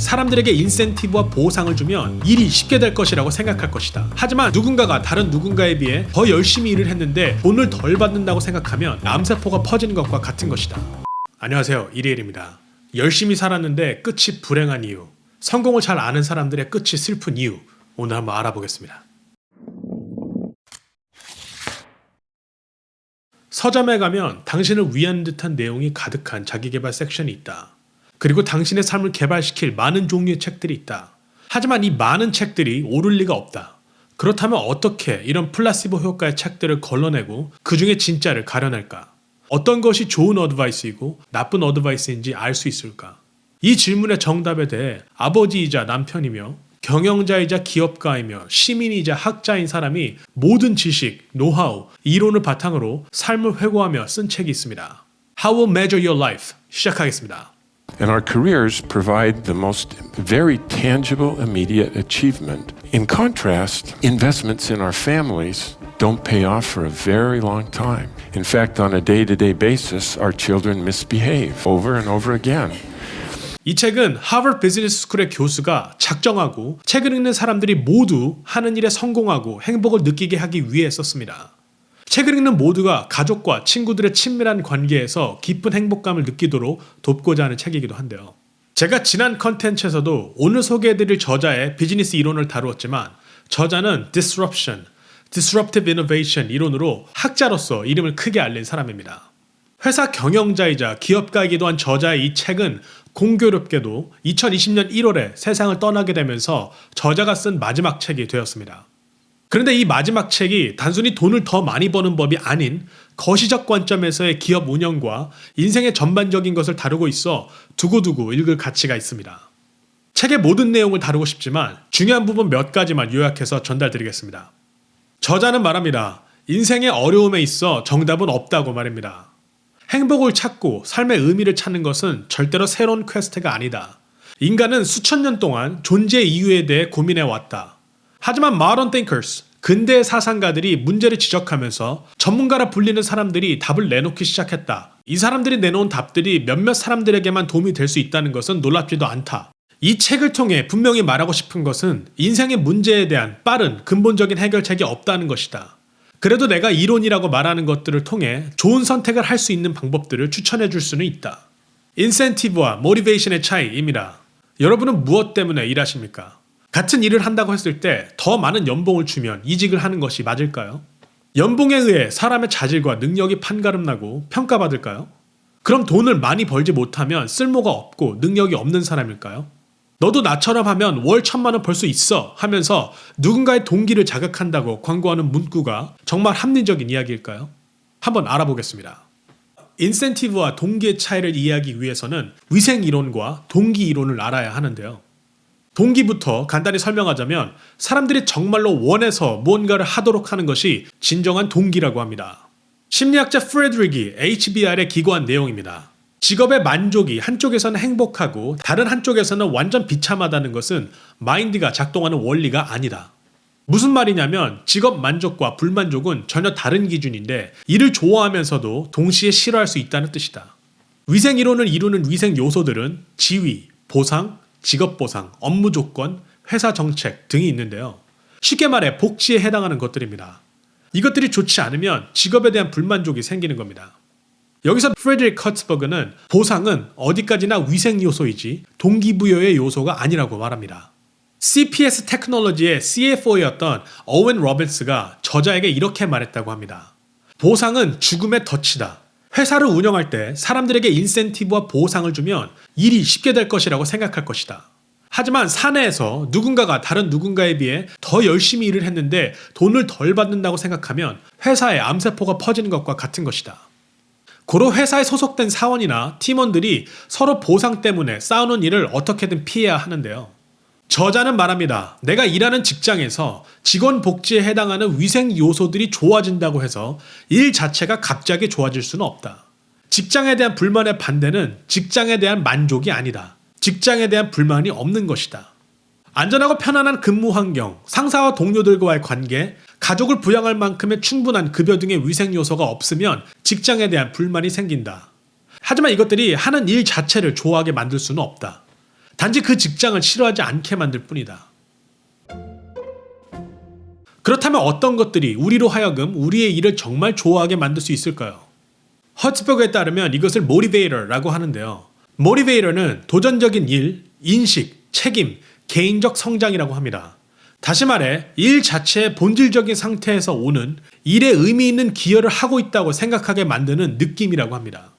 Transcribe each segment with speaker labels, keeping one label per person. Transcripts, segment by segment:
Speaker 1: 사람들에게 인센티브와 보상을 주면 일이 쉽게 될 것이라고 생각할 것이다. 하지만 누군가가 다른 누군가에 비해 더 열심히 일을 했는데 돈을 덜 받는다고 생각하면 암세포가 퍼지는 것과 같은 것이다. 안녕하세요, 이리엘입니다. 열심히 살았는데 끝이 불행한 이유, 성공을 잘 아는 사람들의 끝이 슬픈 이유, 오늘 한번 알아보겠습니다. 서점에 가면 당신을 위한 듯한 내용이 가득한 자기계발 섹션이 있다. 그리고 당신의 삶을 개발시킬 많은 종류의 책들이 있다. 하지만 이 많은 책들이 옳을 리가 없다. 그렇다면 어떻게 이런 플라시보 효과의 책들을 걸러내고 그 중에 진짜를 가려낼까? 어떤 것이 좋은 어드바이스이고 나쁜 어드바이스인지 알 수 있을까? 이 질문의 정답에 대해 아버지이자 남편이며 경영자이자 기업가이며 시민이자 학자인 사람이 모든 지식, 노하우, 이론을 바탕으로 삶을 회고하며 쓴 책이 있습니다. How will measure your life? 시작하겠습니다.
Speaker 2: And our careers provide the most very tangible, immediate achievement. In contrast, investments in our families don't pay off for a very long time. In fact, on a day-to-day basis, our children misbehave over and over again.
Speaker 1: 이 책은 하버드 비즈니스 스쿨의 교수가 작정하고 책을 읽는 사람들이 모두 하는 일에 성공하고 행복을 느끼게 하기 위해 썼습니다. 책을 읽는 모두가 가족과 친구들의 친밀한 관계에서 깊은 행복감을 느끼도록 돕고자 하는 책이기도 한데요. 제가 지난 컨텐츠에서도 오늘 소개해드릴 저자의 비즈니스 이론을 다루었지만 저자는 Disruption, Disruptive Innovation 이론으로 학자로서 이름을 크게 알린 사람입니다. 회사 경영자이자 기업가이기도 한 저자의 이 책은 공교롭게도 2020년 1월에 세상을 떠나게 되면서 저자가 쓴 마지막 책이 되었습니다. 그런데 이 마지막 책이 단순히 돈을 더 많이 버는 법이 아닌 거시적 관점에서의 기업 운영과 인생의 전반적인 것을 다루고 있어 두고두고 읽을 가치가 있습니다. 책의 모든 내용을 다루고 싶지만 중요한 부분 몇 가지만 요약해서 전달드리겠습니다. 저자는 말합니다. 인생의 어려움에 있어 정답은 없다고 말입니다. 행복을 찾고 삶의 의미를 찾는 것은 절대로 새로운 퀘스트가 아니다. 인간은 수천 년 동안 존재 이유에 대해 고민해왔다. 하지만 modern thinkers, 근대의 사상가들이 문제를 지적하면서 전문가라 불리는 사람들이 답을 내놓기 시작했다. 이 사람들이 내놓은 답들이 몇몇 사람들에게만 도움이 될 수 있다는 것은 놀랍지도 않다. 이 책을 통해 분명히 말하고 싶은 것은 인생의 문제에 대한 빠른 근본적인 해결책이 없다는 것이다. 그래도 내가 이론이라고 말하는 것들을 통해 좋은 선택을 할 수 있는 방법들을 추천해 줄 수는 있다. 인센티브와 모티베이션의 차이입니다. 여러분은 무엇 때문에 일하십니까? 같은 일을 한다고 했을 때 더 많은 연봉을 주면 이직을 하는 것이 맞을까요? 연봉에 의해 사람의 자질과 능력이 판가름나고 평가받을까요? 그럼 돈을 많이 벌지 못하면 쓸모가 없고 능력이 없는 사람일까요? 너도 나처럼 하면 월 1,000만 원 벌 수 있어 하면서 누군가의 동기를 자극한다고 광고하는 문구가 정말 합리적인 이야기일까요? 한번 알아보겠습니다. 인센티브와 동기의 차이를 이해하기 위해서는 위생이론과 동기이론을 알아야 하는데요. 동기부터 간단히 설명하자면 사람들이 정말로 원해서 무언가를 하도록 하는 것이 진정한 동기라고 합니다. 심리학자 프레드릭이 HBR에 기고한 내용입니다. 직업의 만족이 한쪽에서는 행복하고 다른 한쪽에서는 완전 비참하다는 것은 마인드가 작동하는 원리가 아니다. 무슨 말이냐면 직업 만족과 불만족은 전혀 다른 기준인데 일을 좋아하면서도 동시에 싫어할 수 있다는 뜻이다. 위생 이론을 이루는 위생 요소들은 지위, 보상, 직업 보상, 업무 조건, 회사 정책 등이 있는데요. 쉽게 말해 복지에 해당하는 것들입니다. 이것들이 좋지 않으면 직업에 대한 불만족이 생기는 겁니다. 여기서 프레드릭 커츠버그는 보상은 어디까지나 위생 요소이지 동기부여의 요소가 아니라고 말합니다. CPS 테크놀로지의 CFO였던 어웬 로빈스가 저자에게 이렇게 말했다고 합니다. 보상은 죽음의 덫이다. 회사를 운영할 때 사람들에게 인센티브와 보상을 주면 일이 쉽게 될 것이라고 생각할 것이다. 하지만 사내에서 누군가가 다른 누군가에 비해 더 열심히 일을 했는데 돈을 덜 받는다고 생각하면 회사에 암세포가 퍼지는 것과 같은 것이다. 고로 회사에 소속된 사원이나 팀원들이 서로 보상 때문에 싸우는 일을 어떻게든 피해야 하는데요. 저자는 말합니다. 내가 일하는 직장에서 직원 복지에 해당하는 위생 요소들이 좋아진다고 해서 일 자체가 갑자기 좋아질 수는 없다. 직장에 대한 불만의 반대는 직장에 대한 만족이 아니다. 직장에 대한 불만이 없는 것이다. 안전하고 편안한 근무 환경, 상사와 동료들과의 관계, 가족을 부양할 만큼의 충분한 급여 등의 위생 요소가 없으면 직장에 대한 불만이 생긴다. 하지만 이것들이 하는 일 자체를 좋아하게 만들 수는 없다. 단지 그 직장을 싫어하지 않게 만들 뿐이다. 그렇다면 어떤 것들이 우리로 하여금 우리의 일을 정말 좋아하게 만들 수 있을까요? 허츠버그에 따르면 이것을 모티베이터라고 하는데요. 모티베이터는 도전적인 일, 인식, 책임, 개인적 성장이라고 합니다. 다시 말해 일 자체의 본질적인 상태에서 오는 일에 의미 있는 기여를 하고 있다고 생각하게 만드는 느낌이라고 합니다.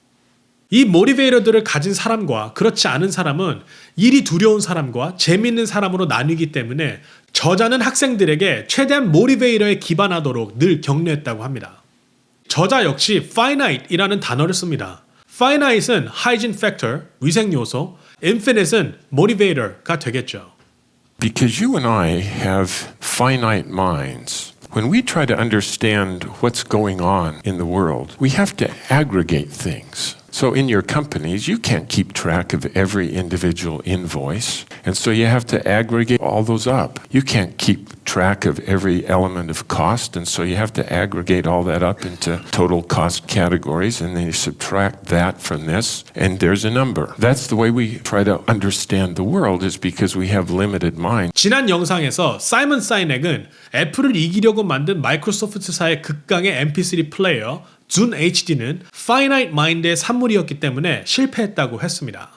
Speaker 1: 이 모티베이터들을 가진 사람과 그렇지 않은 사람은 일이 두려운 사람과 재미있는 사람으로 나뉘기 때문에 저자는 학생들에게 최대한 모티베이터에 기반하도록 늘 격려했다고 합니다. 저자 역시 finite이라는 단어를 씁니다. finite은 hygiene factor, 위생 요소, infinite은 motivator가 되겠죠.
Speaker 2: Because you and I have finite minds. When we try to understand what's going on in the world, we have to aggregate things. So in your companies, you can't keep track of every individual invoice. And so you have to aggregate all those up. You can't keep track of every element of cost. And so you have to aggregate all that up into total cost categories. And then you subtract that from this. And there's a number. That's the way we try to understand the world, is because we have limited minds.
Speaker 1: 지난 영상에서 사이먼 사이넥은 애플을 이기려고 만든 마이크로소프트사의 극강의 MP3 플레이어 준 HD는 finite mind의 산물이었기 때문에 실패했다고 했습니다.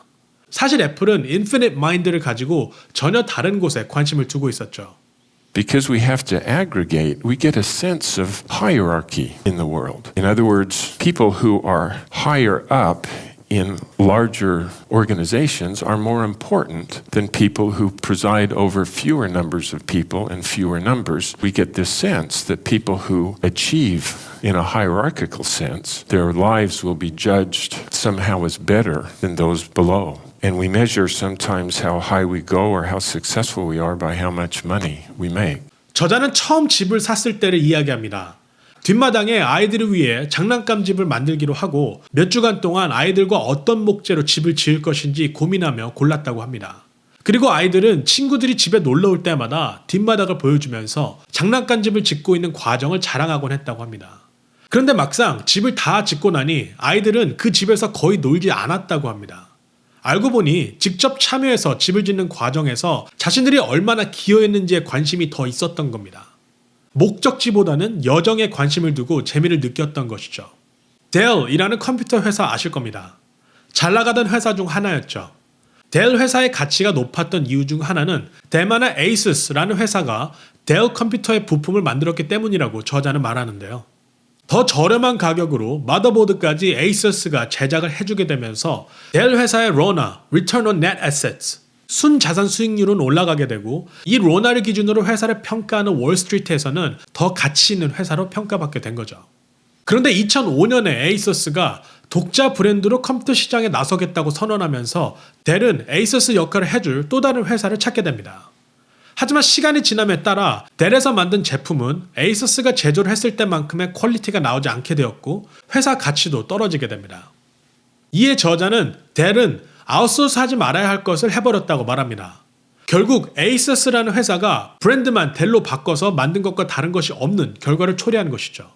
Speaker 1: 사실 애플은 infinite mind를 가지고 전혀 다른 곳에 관심을 두고 있었죠.
Speaker 2: Because we have to aggregate, we get a sense of hierarchy in the world. In other words, people who are higher up in larger organizations are more important than people who preside over fewer numbers of people and fewer numbers. We get this sense that people who achieve in a hierarchical sense, their lives will be judged somehow as better than those below. And we measure sometimes how high we go or how successful we are by how much money we make.
Speaker 1: 저자는 처음 집을 샀을 때를 이야기합니다. 뒷마당에 아이들을 위해 장난감 집을 만들기로 하고 몇 주간 동안 아이들과 어떤 목재로 집을 지을 것인지 고민하며 골랐다고 합니다. 그리고 아이들은 친구들이 집에 놀러 올 때마다 뒷마당을 보여주면서 장난감 집을 짓고 있는 과정을 자랑하곤 했다고 합니다. 그런데 막상 집을 다 짓고 나니 아이들은 그 집에서 거의 놀지 않았다고 합니다. 알고 보니 직접 참여해서 집을 짓는 과정에서 자신들이 얼마나 기여했는지에 관심이 더 있었던 겁니다. 목적지보다는 여정에 관심을 두고 재미를 느꼈던 것이죠. 델이라는 컴퓨터 회사 아실 겁니다. 잘 나가던 회사 중 하나였죠. 델 회사의 가치가 높았던 이유 중 하나는 대만의 에이수스라는 회사가 델 컴퓨터의 부품을 만들었기 때문이라고 저자는 말하는데요. 더 저렴한 가격으로 마더보드까지 에이수스가 제작을 해주게 되면서 델 회사의 로나, Return on Net Assets, 순자산 수익률은 올라가게 되고 이 로나를 기준으로 회사를 평가하는 월스트리트에서는 더 가치 있는 회사로 평가받게 된 거죠. 그런데 2005년에 에이서스가 독자 브랜드로 컴퓨터 시장에 나서겠다고 선언하면서 델은 에이서스 역할을 해줄 또 다른 회사를 찾게 됩니다. 하지만 시간이 지남에 따라 델에서 만든 제품은 에이서스가 제조를 했을 때만큼의 퀄리티가 나오지 않게 되었고 회사 가치도 떨어지게 됩니다. 이에 저자는 델은 아웃소스하지 말아야 할 것을 해버렸다고 말합니다. 결국 에이서스라는 회사가 브랜드만 델로 바꿔서 만든 것과 다른 것이 없는 결과를 초래한 것이죠.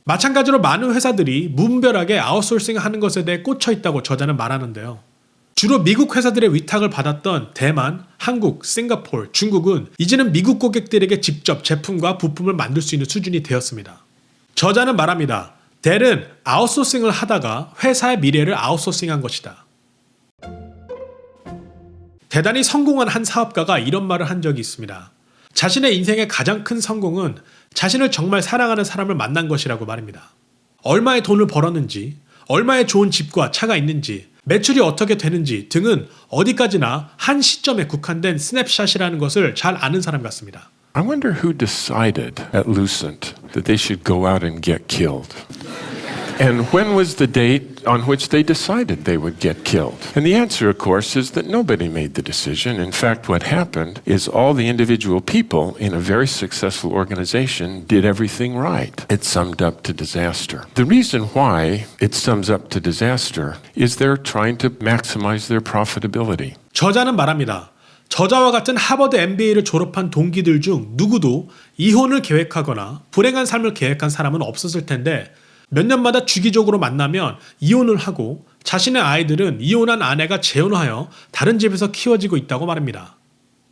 Speaker 1: 마찬가지로 많은 회사들이 무분별하게 아웃소싱하는 것에 대해 꽂혀 있다고 저자는 말하는데요. 주로 미국 회사들의 위탁을 받았던 대만, 한국, 싱가포르, 중국은 이제는 미국 고객들에게 직접 제품과 부품을 만들 수 있는 수준이 되었습니다. 저자는 말합니다. 델은 아웃소싱을 하다가 회사의 미래를 아웃소싱한 것이다. 대단히 성공한 한 사업가가 이런 말을 한 적이 있습니다. 자신의 인생의 가장 큰 성공은 자신을 정말 사랑하는 사람을 만난 것이라고 말입니다. 얼마의 돈을 벌었는지, 얼마의 좋은 집과 차가 있는지, 매출이 어떻게 되는지 등은 어디까지나 한 시점에 국한된 스냅샷이라는 것을 잘 아는 사람 같습니다.
Speaker 2: I wonder who decided at Lucent that they should go out and get killed. And when was the date on which they decided they would get killed? And the answer, of course, is that nobody made the decision. In fact, what happened is all the individual people in a very successful organization did everything right. It summed up to disaster. The reason why it sums up to disaster is they're trying to maximize their profitability.
Speaker 1: 저자는 말합니다. 저자와 같은 하버드 MBA를 졸업한 동기들 중 누구도 이혼을 계획하거나 불행한 삶을 계획한 사람은 없었을 텐데 몇 년마다 주기적으로 만나면 이혼을 하고 자신의 아이들은 이혼한 아내가 재혼하여 다른 집에서 키워지고 있다고 말합니다.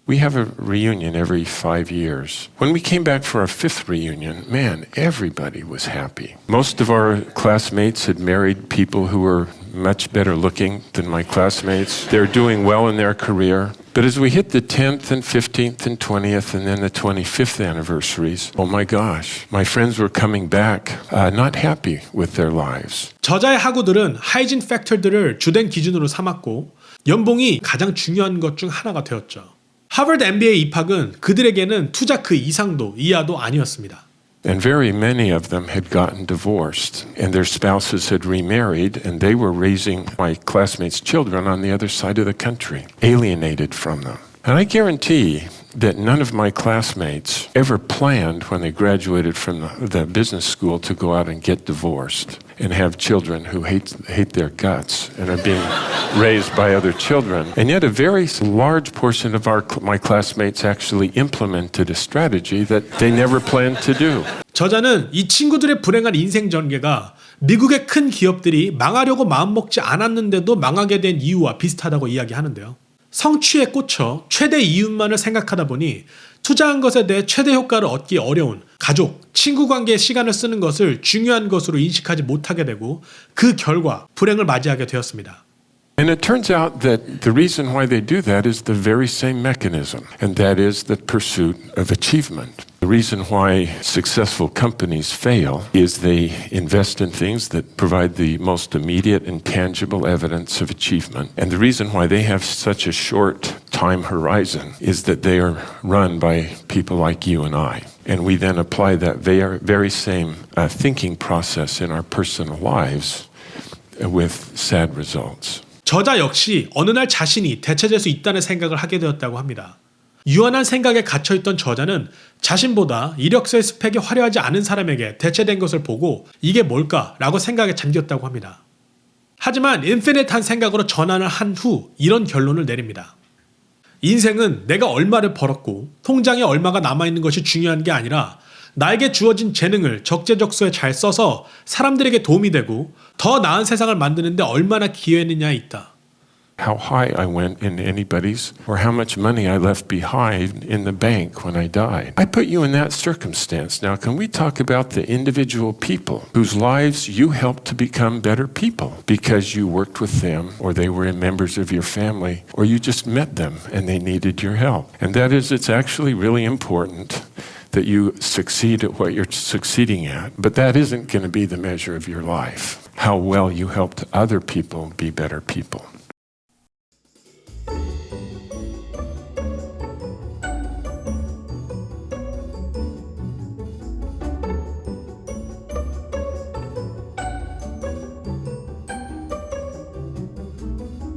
Speaker 2: We have a reunion every 5 years. When we came back for our 5th reunion, man, everybody was happy. Most of our classmates had married people who were much better looking than my classmates. They're doing well in their career. But as we hit the 10th and 15th and 20th and then the 25th anniversaries, oh my gosh, my friends were coming back not happy with their lives.
Speaker 1: 저자의 학우들은 하이진 팩터들을 주된 기준으로 삼았고 연봉이 가장 중요한 것 중 하나가 되었죠. 하버드 MBA 입학은 그들에게는 투자 그 이상도 이하도 아니었습니다.
Speaker 2: And very many of them had gotten divorced, and their spouses had remarried, and they were raising my classmates' children on the other side of the country, alienated from them. And I guarantee that none of my classmates ever planned when they graduated from the business school to go out and get divorced and have children who hate their guts and are being raised by other children. And yet a very large portion of my classmates actually implemented a strategy that they never planned to do.
Speaker 1: 저자는 이 친구들의 불행한 인생 전개가 미국의 큰 기업들이 망하려고 마음먹지 않았는데도 망하게 된 이유와 비슷하다고 이야기하는데요. 성취에 꽂혀 최대 이윤만을 생각하다 보니 투자한 것에 대해 최대 효과를 얻기 어려운 가족, 친구 관계에 시간을 쓰는 것을 중요한 것으로 인식하지 못하게 되고 그 결과 불행을 맞이하게 되었습니다.
Speaker 2: And it turns out that the reason why they do that is the very same mechanism, and that is the pursuit of achievement. The reason why successful companies fail is they invest in things that provide the most immediate and tangible evidence of achievement. And the reason why they have such a short time horizon is that they are run by people like you and I. And we then apply that very same thinking process in our personal lives with sad results.
Speaker 1: 저자 역시 어느 날 자신이 대체될 수 있다는 생각을 하게 되었다고 합니다. 유한한 생각에 갇혀있던 저자는 자신보다 이력서의 스펙이 화려하지 않은 사람에게 대체된 것을 보고 이게 뭘까라고 생각에 잠겼다고 합니다. 하지만 인피니트한 생각으로 전환을 한 후 이런 결론을 내립니다. 인생은 내가 얼마를 벌었고 통장에 얼마가 남아있는 것이 중요한 게 아니라 나에게 주어진 재능을 적재적소에 잘 써서 사람들에게 도움이 되고 더 나은 세상을 만드는 데 얼마나 기여했느냐에 있다.
Speaker 2: How high I went in anybody's or how much money I left behind in the bank when I died. I put you in that circumstance. Now, can we talk about the individual people whose lives you helped to become better people because you worked with them or they were members of your family or you just met them and they needed your help? And that is, it's actually really important that you succeed at what you're succeeding at, but that isn't going to be the measure of your life. How well you helped other people be better people.